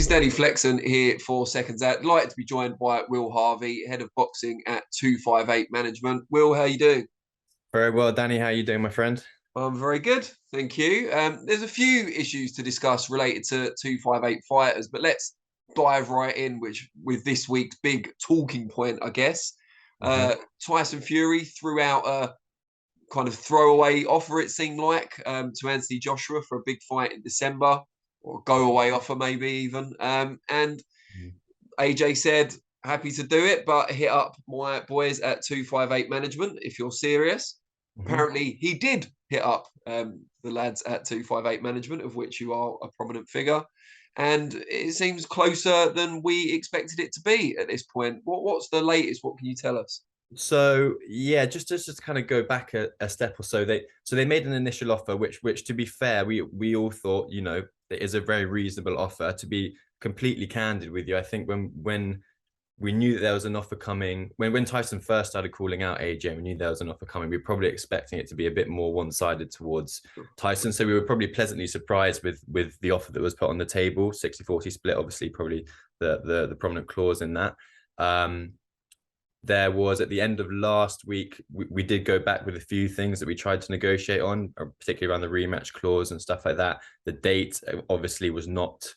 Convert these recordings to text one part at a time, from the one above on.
It's Danny Flexen here for Seconds Out. Delighted to be joined by Will Harvey, head of boxing at 258 Management. Will, how you doing? Very well, Danny. How you doing, my friend? I'm very good, thank you. There's a few issues to discuss related to 258 fighters, but let's dive right in with this week's big talking point, I guess. Hmm. Tyson Fury threw out a kind of throwaway offer, it seemed like, to Anthony Joshua for a big fight in December, or a go away offer, maybe even. And AJ said, happy to do it, but hit up my boys at 258 Management if you're serious. Hmm. Apparently, he did hit up the lads at 258 Management, of which you are a prominent figure. And it seems closer than we expected it to be at this point. What's the latest? What can you tell us? So yeah, just to kind of go back a step or so, they made an initial offer, which to be fair, we all thought, it is a very reasonable offer. To be completely candid with you, I think when we knew that there was an offer coming, when Tyson first started calling out AJ, we knew there was an offer coming. We were probably expecting it to be a bit more one-sided towards Tyson. So we were probably pleasantly surprised with the offer that was put on the table. 60-40 split, obviously, probably the prominent clause in that. There was at the end of last week, we did go back with a few things that we tried to negotiate on, particularly around the rematch clause and stuff like that. The date obviously was not,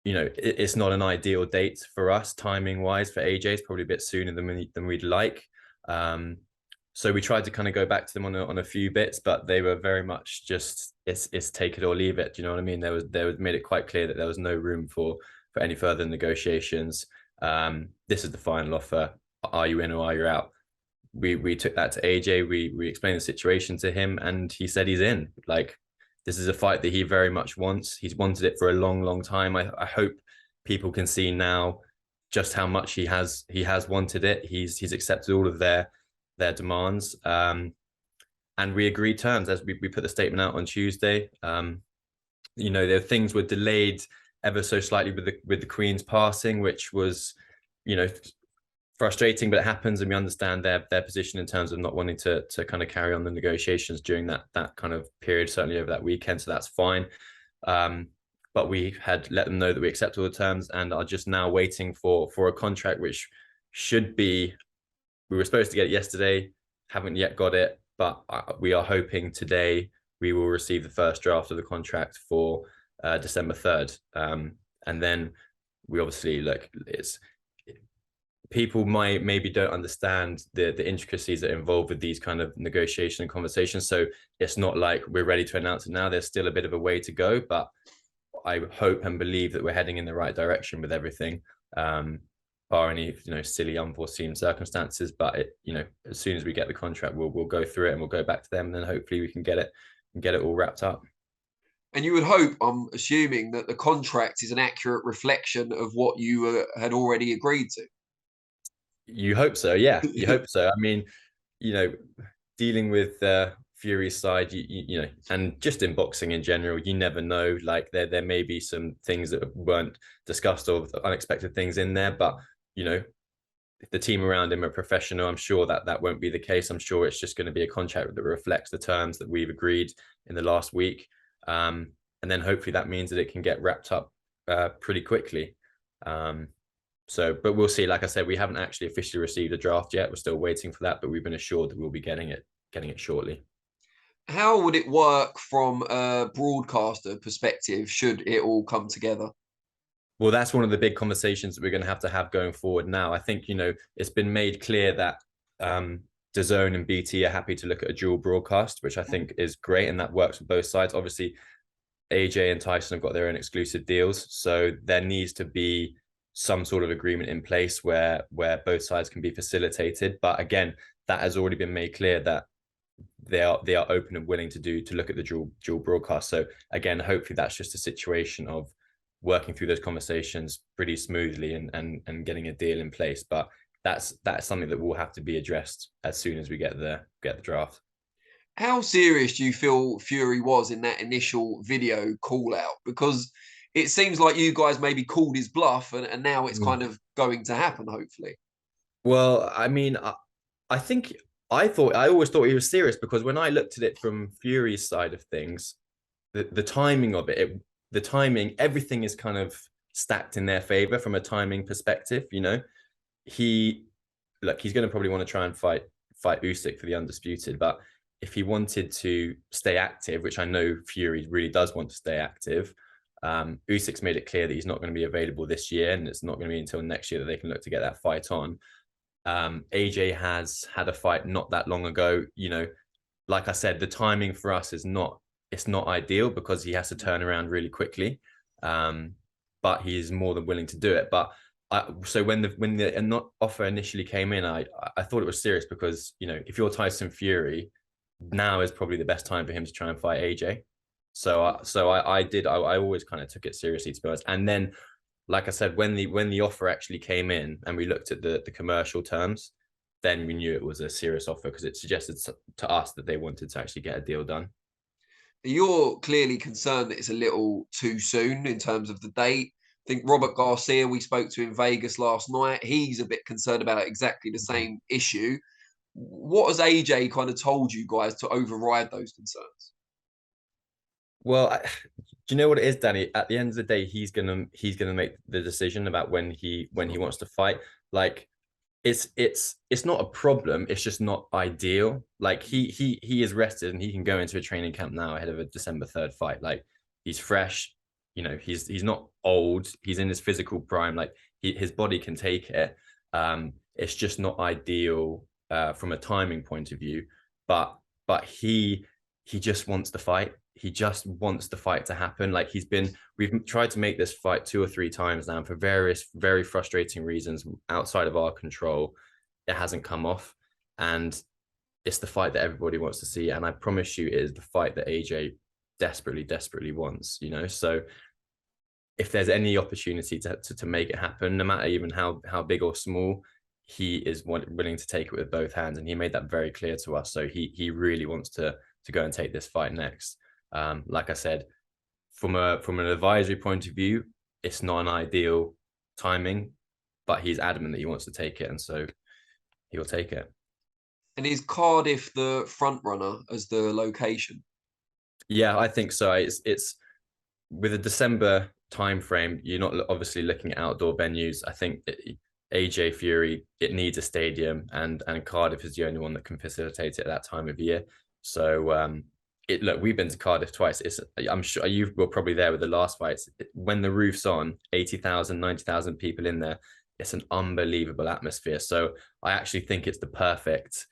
it's not an ideal date for us timing wise. For AJ, it's probably a bit sooner than we'd like. So we tried to kind of go back to them on a few bits, but they were very much just it's take it or leave it. Do you know what I mean? There was made it quite clear that there was no room for any further negotiations. This is the final offer. Are you in or are you out? We took that to AJ. We explained the situation to him, and he said he's in. Like, this is a fight that he very much wants. He's wanted it for a long time. I hope people can see now just how much he has wanted it. He's accepted all of their demands. And we agreed terms as we put the statement out on Tuesday. The things were delayed ever so slightly with the Queen's passing, which was, frustrating, but it happens, and we understand their position in terms of not wanting to kind of carry on the negotiations during that kind of period, certainly over that weekend. So that's fine. But we had let them know that we accept all the terms and are just now waiting for a contract, which should be. We were supposed to get it yesterday, haven't yet got it, but we are hoping today we will receive the first draft of the contract for December 3rd. And then we obviously it's people maybe don't understand the intricacies that are involved with these kind of negotiation and conversations. So it's not like we're ready to announce it now. There's still a bit of a way to go, but I hope and believe that we're heading in the right direction with everything, bar any silly unforeseen circumstances. But as soon as we get the contract, we'll go through it and we'll go back to them, and then hopefully we can get it all wrapped up. And you would hope, I'm assuming, that the contract is an accurate reflection of what you had already agreed to. You hope so, yeah. You hope so. I mean, dealing with Fury's side, and just in boxing in general, you never know. Like there may be some things that weren't discussed or unexpected things in there, but if the team around him are professional, I'm sure that won't be the case. I'm sure it's just going to be a contract that reflects the terms that we've agreed in the last week, and then hopefully that means that it can get wrapped up pretty quickly. But we'll see. Like I said, we haven't actually officially received a draft yet. We're still waiting for that, but we've been assured that we'll be getting it shortly. How would it work from a broadcaster perspective should it all come together? Well, that's one of the big conversations that we're going to have going forward now. I think, it's been made clear that DAZN and BT are happy to look at a dual broadcast, which I think is great, and that works for both sides. Obviously, AJ and Tyson have got their own exclusive deals, so there needs to be some sort of agreement in place where both sides can be facilitated. But again, that has already been made clear that they are open and willing to look at the dual broadcast. So again, hopefully that's just a situation of working through those conversations pretty smoothly and getting a deal in place. But that's something that will have to be addressed as soon as we get the draft. How serious do you feel Fury was in that initial video call out? Because it seems like you guys maybe called his bluff, and now it's kind of going to happen, hopefully. Well, I mean, I think I always thought he was serious, because when I looked at it from Fury's side of things, the timing of it, everything is kind of stacked in their favor from a timing perspective. You know, he's going to probably want to try and fight Usyk for the undisputed, but if he wanted to stay active, which I know Fury really does want to stay active, Usyk's made it clear that he's not going to be available this year, and it's not going to be until next year that they can look to get that fight on. AJ has had a fight not that long ago. You know, like I said, the timing for us is not ideal because he has to turn around really quickly. But he's more than willing to do it. But so when the offer initially came in, I thought it was serious because, you know, if you're Tyson Fury, now is probably the best time for him to try and fight AJ. So I always kind of took it seriously, to be honest. And then, like I said, when the offer actually came in and we looked at the commercial terms, then we knew it was a serious offer because it suggested to us that they wanted to actually get a deal done. You're clearly concerned that it's a little too soon in terms of the date. I think Robert Garcia, we spoke to in Vegas last night, he's a bit concerned about exactly the same issue. What has AJ kind of told you guys to override those concerns? Well, do you know what it is, Danny? At the end of the day, he's gonna make the decision about when he wants to fight. Like, it's not a problem. It's just not ideal. Like he is rested and he can go into a training camp now ahead of a December 3rd fight. Like, he's fresh. You know, he's not old. He's in his physical prime. Like, his body can take it. It's just not ideal from a timing point of view. But he just wants the fight. He just wants the fight to happen. Like, we've tried to make this fight 2 or 3 times now for various very frustrating reasons outside of our control. It hasn't come off, and it's the fight that everybody wants to see. And I promise you, it is the fight that AJ desperately wants. You know, so if there's any opportunity to make it happen, no matter even how big or small, he is willing to take it with both hands, and he made that very clear to us. So he really wants to go and take this fight next. Like I said, from an advisory point of view, it's not an ideal timing, but he's adamant that he wants to take it, and so he'll take it. And is Cardiff the front runner as the location? Yeah, I think so. It's with a December time frame. You're not obviously looking at outdoor venues. I think AJ Fury, it needs a stadium, and Cardiff is the only one that can facilitate it at that time of year. So look, we've been to Cardiff twice. I'm sure you were probably there with the last fights. When the roof's on, 80,000, 90,000 people in there. It's an unbelievable atmosphere. So I actually think it's the perfect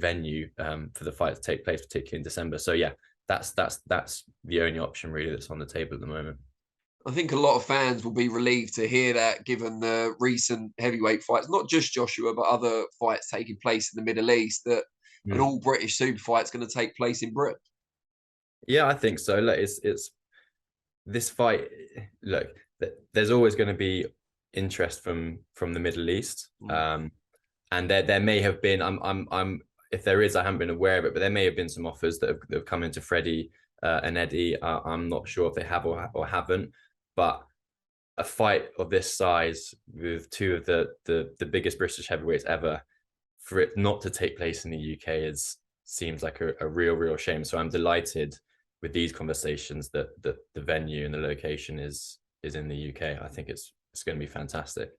venue for the fight to take place, particularly in December. So yeah, that's the only option really that's on the table at the moment. I think a lot of fans will be relieved to hear that, given the recent heavyweight fights, not just Joshua, but other fights taking place in the Middle East, that an all British super fight is going to take place in Britain. Yeah, I think so. Look, it's this fight. Look, there's always going to be interest from the Middle East, and there may have been. I'm if there is, I haven't been aware of it, but there may have been some offers that have come into Freddie and Eddie. I'm not sure if they have or haven't, but a fight of this size with two of the biggest British heavyweights ever, for it not to take place in the UK seems like a real shame. So I'm delighted with these conversations that the venue and the location is in the UK. I think it's going to be fantastic.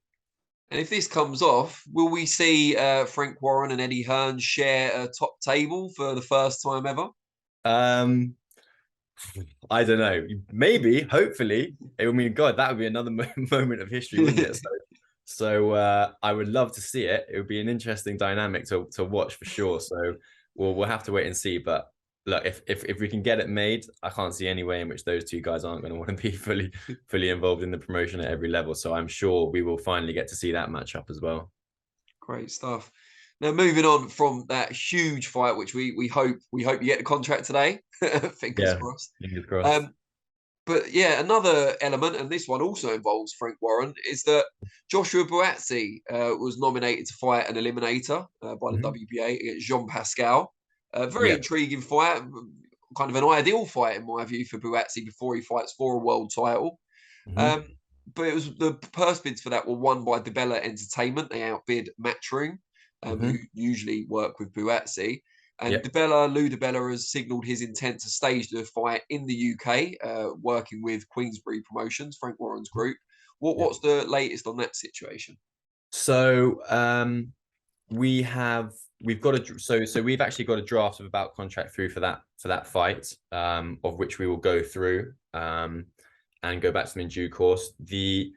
And if this comes off, will we see Frank Warren and Eddie Hearn share a top table for the first time ever? I don't know. Maybe, hopefully. I mean, God, that would be another moment of history, wouldn't it? So I would love to see it. It would be an interesting dynamic to watch for sure. So we'll have to wait and see. But look, if we can get it made, I can't see any way in which those two guys aren't going to want to be fully involved in the promotion at every level. So I'm sure we will finally get to see that matchup as well. Great stuff. Now, moving on from that huge fight, which we hope you get the contract today. Fingers crossed. Fingers crossed. But yeah, another element, and this one also involves Frank Warren, is that Joshua Buatsi was nominated to fight an eliminator by the WBA against Jean Pascal. A very intriguing fight, kind of an ideal fight in my view for Buatsi before he fights for a world title. But it was the purse bids for that were won by DeBella Entertainment. They outbid Matchroom, who usually work with Buatsi. And Yep. Lou DiBella has signalled his intent to stage the fight in the UK, working with Queensbury Promotions, Frank Warren's group. Yep. What's the latest on that situation? So we've actually got a draft of about contract through for that fight, of which we will go through and go back to them in due course. The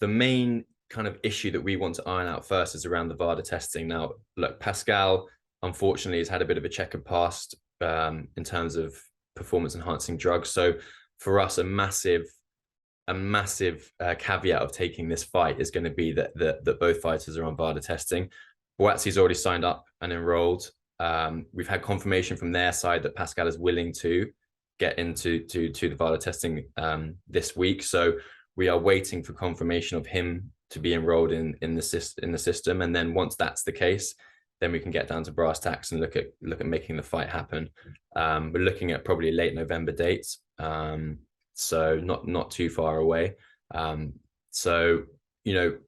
main kind of issue that we want to iron out first is around the VADA testing. Now, look, Pascal unfortunately has had a bit of a checkered past in terms of performance enhancing drugs. So for us, a massive caveat of taking this fight is going to be that both fighters are on VADA testing. Buatsi's already signed up and enrolled. We've had confirmation from their side that Pascal is willing to get into the VADA testing this week. So we are waiting for confirmation of him to be enrolled in the system, and then once that's the case, then we can get down to brass tacks and look at making the fight happen. We're looking at probably late November dates, so not too far away. So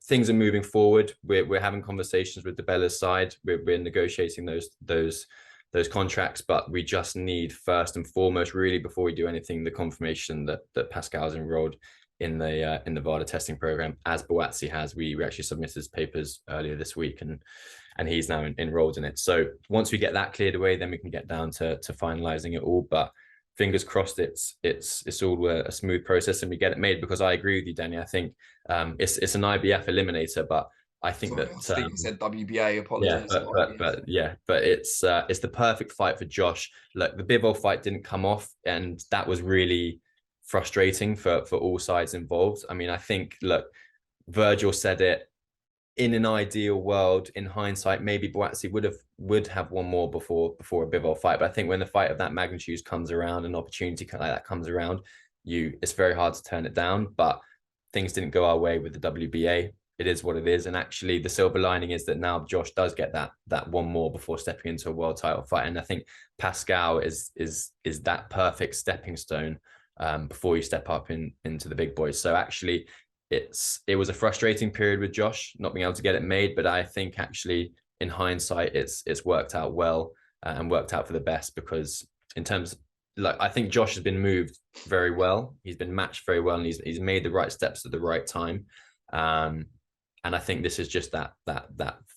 things are moving forward. We're having conversations with the Bella's side. We're negotiating those contracts, but we just need, first and foremost, really before we do anything, the confirmation that Pascal's enrolled in the VADA testing program, as Buatsi has. We actually submitted his papers earlier this week, and he's now enrolled in it. So once we get that cleared away, then we can get down to finalizing it all. But fingers crossed, it's all a smooth process and we get it made, because I agree with you, Danny. I think it's an IBF eliminator, but I think Sorry, that I think you said WBA. Apologize. but it's the perfect fight for Josh. Look, the Bivol fight didn't come off, and that was really frustrating for all sides involved. I mean, I think, look, Virgil said it, in an ideal world, in hindsight, maybe Buatsi would have one more before a Bivol fight. But I think when the fight of that magnitude comes around, an opportunity like that comes around, it's very hard to turn it down. But things didn't go our way with the WBA. It is what it is. And actually, the silver lining is that now Josh does get that one more before stepping into a world title fight. And I think Pascal is that perfect stepping stone before you step up into the big boys. So actually, it was a frustrating period with Josh not being able to get it made, but I think actually in hindsight it's worked out well and worked out for the best, because in terms, like, I think Josh has been moved very well. He's been matched very well, and he's made the right steps at the right time. And I think this is just that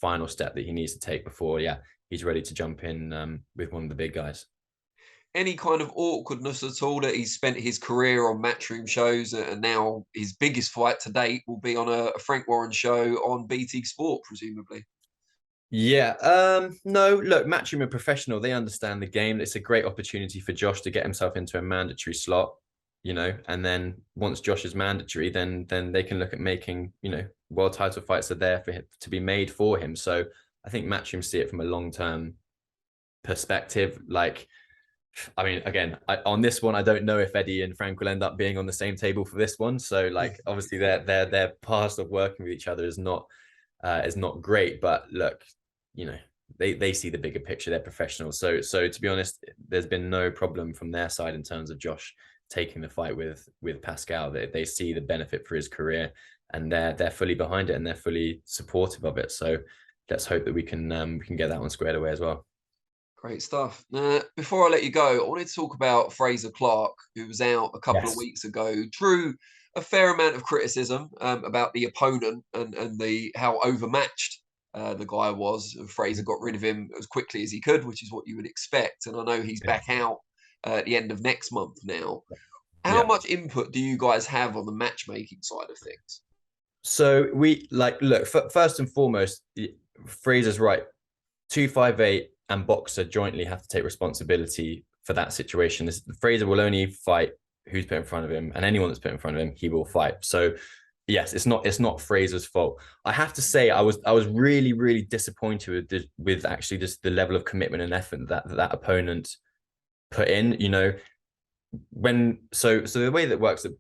final step that he needs to take before he's ready to jump in with one of the big guys. Any kind of awkwardness at all that he's spent his career on matchroom shows, and now his biggest fight to date will be on a Frank Warren show on BT Sport, presumably? Yeah. No, look, Matchroom are professional. They understand the game. It's a great opportunity for Josh to get himself into a mandatory slot, and then once Josh is mandatory, then they can look at making, world title fights are there for him to be made for him. So I think Matchroom see it from a long-term perspective. Like, I mean, again, on this one, I don't know if Eddie and Frank will end up being on the same table for this one. So, like, obviously, their past of working with each other is not great. But look, they see the bigger picture. They're professionals. So to be honest, there's been no problem from their side in terms of Josh taking the fight with Pascal. They see the benefit for his career, and they're fully behind it, and they're fully supportive of it. So let's hope that we can get that one squared away as well. Great stuff. Before I let you go, I wanted to talk about Frazer Clarke, who was out a couple of weeks ago, drew a fair amount of criticism about the opponent and how overmatched the guy was. Frazer got rid of him as quickly as he could, which is what you would expect. And I know he's back out at the end of next month now. How much input do you guys have on the matchmaking side of things? So we look, first and foremost, Frazer's right. 258 and Boxer jointly have to take responsibility for that situation. Frazer will only fight who's put in front of him, and anyone that's put in front of him, he will fight. So yes, it's not Frazer's fault. I have to say, I was really, really disappointed with actually just the level of commitment and effort that opponent put in. So the way that works, that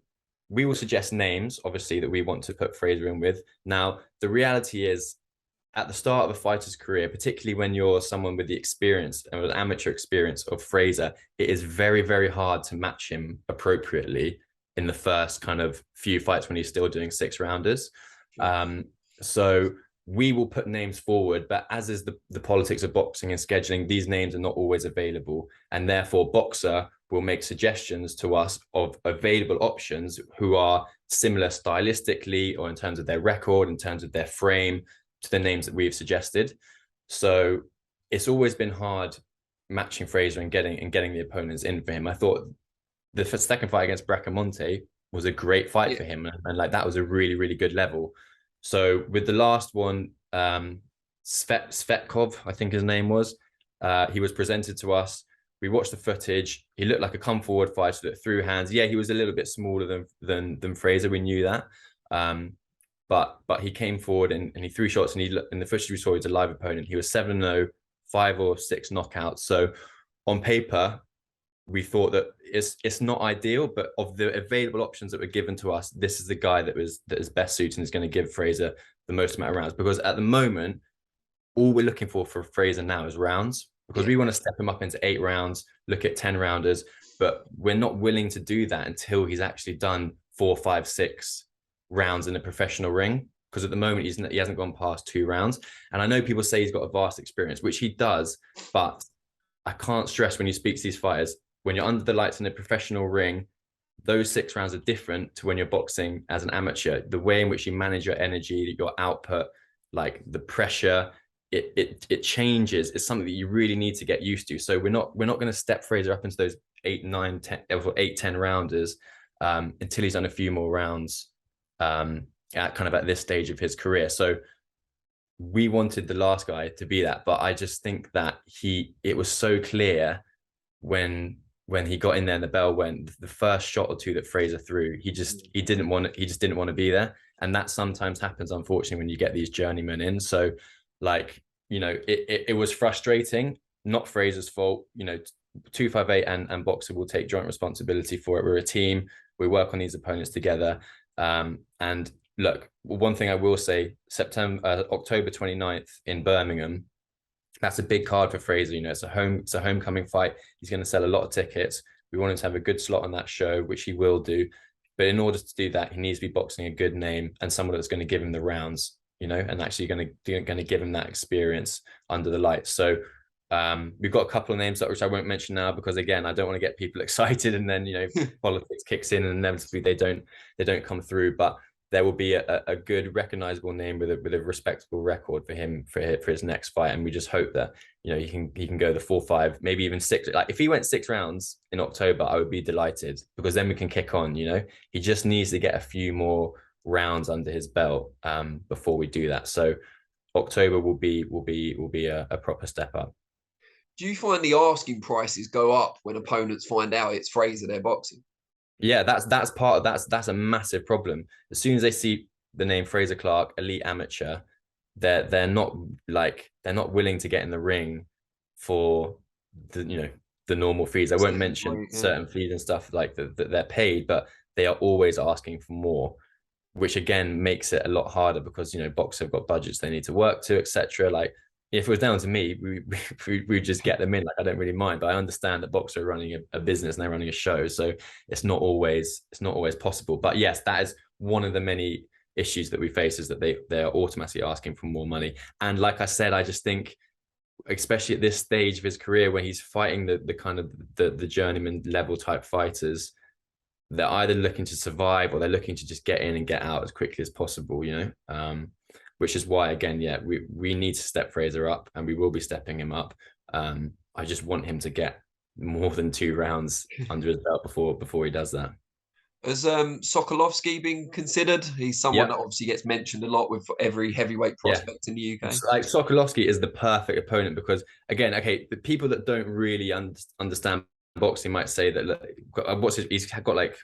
we will suggest names, obviously, that we want to put Frazer in with. Now, the reality is, at the start of a fighter's career, particularly when you're someone with the experience and with amateur experience of Frazer, it is very, very hard to match him appropriately in the first kind of few fights when he's still doing 6-rounders. So we will put names forward, but as is the politics of boxing and scheduling, these names are not always available. And therefore, Boxer will make suggestions to us of available options who are similar stylistically or in terms of their record, in terms of their frame, to the names that we've suggested. So it's always been hard matching Frazer and getting the opponents in for him. I thought the second fight against Bracamonte was a great fight for him, and like that was a really, really good level. So with the last one, Svetkov, I think his name was, he was presented to us. We watched the footage. He looked like a come forward fighter that threw hands. Yeah, he was a little bit smaller than Frazer. We knew that. But he came forward and he threw shots, and in the footage we saw, he was a live opponent. He was 7-0, 5 or 6 knockouts. So on paper, we thought that it's not ideal, but of the available options that were given to us, this is the guy that is best suited and is going to give Frazer the most amount of rounds. Because at the moment, all we're looking for Frazer now is rounds, because we want to step him up into 8 rounds, look at 10 rounders, but we're not willing to do that until he's actually done 4, 5, 6 rounds in a professional ring. Because at the moment he hasn't gone past 2 rounds. And I know people say he's got a vast experience, which he does, but I can't stress when you speak to these fighters, when you're under the lights in a professional ring, those 6 rounds are different to when you're boxing as an amateur. The way in which you manage your energy, your output, like the pressure, it changes. It's something that you really need to get used to. So we're not going to step Frazer up into those 8, 9, 10, or 8, 10 rounders until he's done a few more rounds at this stage of his career. So we wanted the last guy to be that, but I just think that it was so clear when he got in there and the bell went, the first shot or 2 that Frazer threw, he just didn't want to be there. And that sometimes happens, unfortunately, when you get these journeymen in. So like, it was frustrating, not Frazer's fault. 258 and Boxer will take joint responsibility for it. We're a team. We work on these opponents together. And look, one thing I will say, October 29th in Birmingham, that's a big card for Frazer. It's a homecoming fight. He's going to sell a lot of tickets. We want him to have a good slot on that show, which he will do. But in order to do that, he needs to be boxing a good name and someone that's going to give him the rounds, and actually going to give him that experience under the lights. So we've got a couple of names which I won't mention now, because again, I don't want to get people excited and then politics kicks in and inevitably they don't come through. But there will be a good recognizable name with a respectable record for him for his next fight, and we just hope that he can go the 4, 5, maybe even 6. Like if he went 6 rounds in October, I would be delighted, because then we can kick on. He just needs to get a few more rounds under his belt before we do that. So October will be a proper step up. Do you find the asking prices go up when opponents find out it's Frazer they're boxing? Yeah, that's part of that's a massive problem. As soon as they see the name Frazer Clarke, elite amateur, they're not willing to get in the ring for the normal fees. I won't mention certain fees and stuff like that they're paid, but they are always asking for more, which again makes it a lot harder, because Boxer have got budgets they need to work to, etc. Like if it was down to me, we just get them in. Like I don't really mind, but I understand that Boxer are running a business and they're running a show, so it's not always possible. But yes, that is one of the many issues that we face, is that they are automatically asking for more money. And like I said, I just think, especially at this stage of his career where he's fighting the kind of the journeyman level type fighters, they're either looking to survive or they're looking to just get in and get out as quickly as possible, which is why, again, we need to step Frazer up, and we will be stepping him up. I just want him to get more than 2 rounds under his belt before he does that. Has Sokolovsky been considered? He's someone that obviously gets mentioned a lot with every heavyweight prospect in the UK. Like Sokolovsky is the perfect opponent, because again, the people that don't really understand boxing might say that he's got like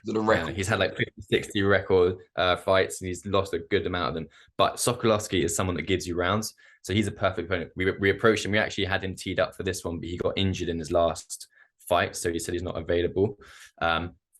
he's had like 50-60 record fights, and he's lost a good amount of them. But Sokolovsky is someone that gives you rounds, so he's a perfect opponent. We approached him. We actually had him teed up for this one, but he got injured in his last fight, so he said he's not available.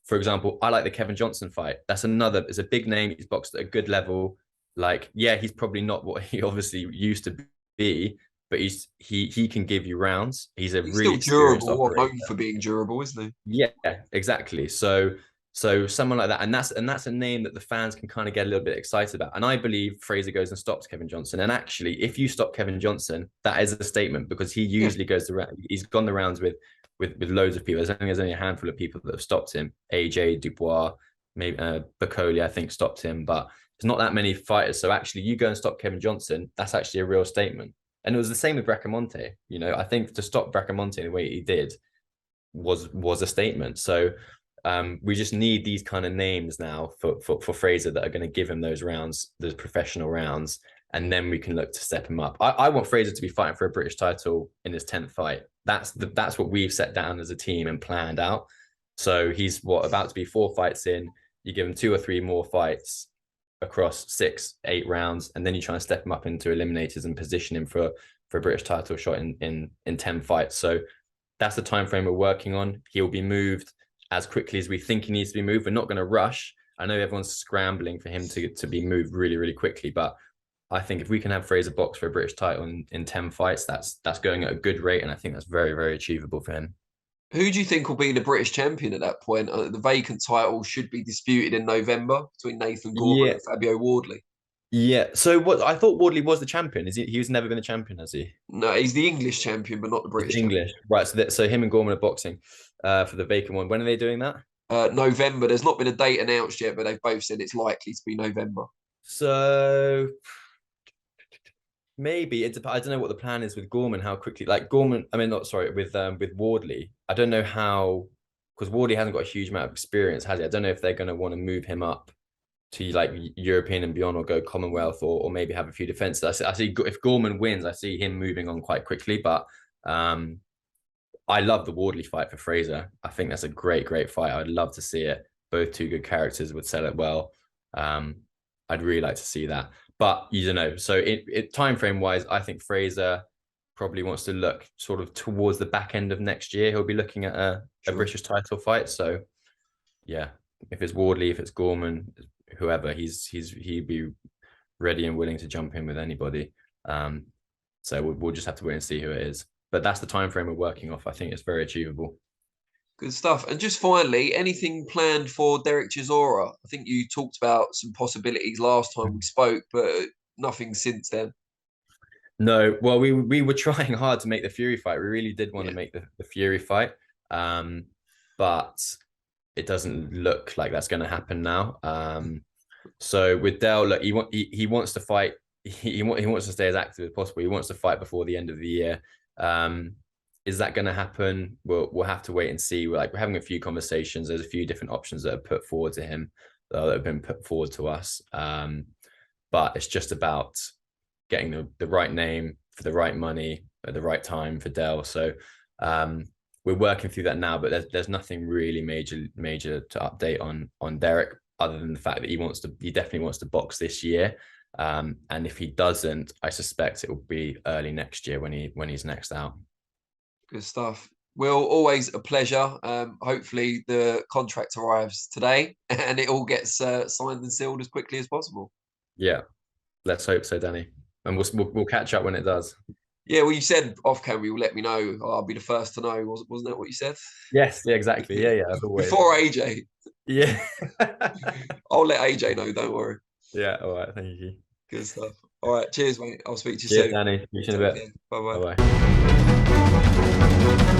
For example, I like the Kevin Johnson fight. It's a big name. He's boxed at a good level. He's probably not what he obviously used to be, but he can give you rounds. He's really still durable, known for being durable, isn't he? Yeah, exactly. So So someone like that, and that's a name that the fans can kind of get a little bit excited about. And I believe Frazer goes and stops Kevin Johnson. And actually, if you stop Kevin Johnson, that is a statement, because he usually goes around. He's gone the rounds with loads of people. There's only a handful of people that have stopped him. AJ, Dubois, maybe Bacoli, I think, stopped him, but there's not that many fighters. So actually, you go and stop Kevin Johnson, that's actually a real statement. And it was the same with Bracamonte. You know, I think to stop Bracamonte in the way he did was a statement. So we just need these kind of names now for Frazer that are going to give him those rounds, those professional rounds, and then we can look to step him up. I want Frazer to be fighting for a British title in his 10th fight. That's what we've set down as a team and planned out. So he's about to be 4 fights in. You give him 2 or 3 more fights across 6-8 rounds, and then you try and step him up into eliminators and position him for a British title shot in 10 fights. So that's the time frame we're working on. He'll be moved as quickly as we think he needs to be moved. We're not going to rush. I know everyone's scrambling for him to be moved really, really quickly, but I think if we can have Frazer box for a British title in 10 fights, that's going at a good rate, and I think that's very, very achievable for him. Who do you think will be the British champion at that point? The vacant title should be disputed in November between Nathan Gorman and Fabio Wardley. Yeah. So what I thought Wardley was the champion. Is he? He's never been a champion, has he? No, he's the English champion, but not the British. English, right? So him and Gorman are boxing for the vacant one. When are they doing that? November. There's not been a date announced yet, but they've both said it's likely to be November. So maybe it's. I don't know what the plan is with Gorman. How quickly, like Gorman? I mean, not sorry, with Wardley. I don't know how, because Wardley hasn't got a huge amount of experience, has he? I don't know if they're going to want to move him up to like European and beyond, or go Commonwealth, or maybe have a few defenses. I see if Gorman wins, I see him moving on quite quickly. But I love the Wardley fight for Frazer. I think that's a great fight. I'd love to see it. Both 2 good characters would sell it well. I'd really like to see that. But you don't know. So time frame wise, I think Frazer probably wants to look sort of towards the back end of next year. He'll be looking at a British title fight. So yeah, if it's Wardley, if it's Gorman, whoever, he'd be ready and willing to jump in with anybody. So we'll just have to wait and see who it is. But that's the time frame we're working off. I think it's very achievable. Good stuff. And just finally, anything planned for Derek Chisora? I think you talked about some possibilities last time we spoke, but nothing since then. No, well, we were trying hard to make the Fury fight. We really did want to make the Fury fight, but it doesn't look like that's going to happen now. So with Dell, look, he wants to fight. He wants to stay as active as possible. He wants to fight before the end of the year. Is that going to happen? We'll have to wait and see. We're having a few conversations. There's a few different options that are put forward to him, that have been put forward to us. But it's just about getting the right name for the right money at the right time for Dell. So we're working through that now, but there's nothing really major to update on Derek, other than the fact that he definitely wants to box this year. And if he doesn't, I suspect it will be early next year when he's next out. Good stuff. Will, always a pleasure. Hopefully the contract arrives today and it all gets signed and sealed as quickly as possible. Yeah, let's hope so, Danny. And we'll catch up when it does. Yeah, well, you said off camera you'll let me know. I'll be the first to know. Wasn't that what you said? Yes, yeah, exactly. Yeah, as always. Before AJ. Yeah. I'll let AJ know, don't worry. Yeah, all right, thank you. Good stuff. All right, cheers, mate. I'll speak to you soon. Danny. See you in a bit. Bye-bye. Bye-bye.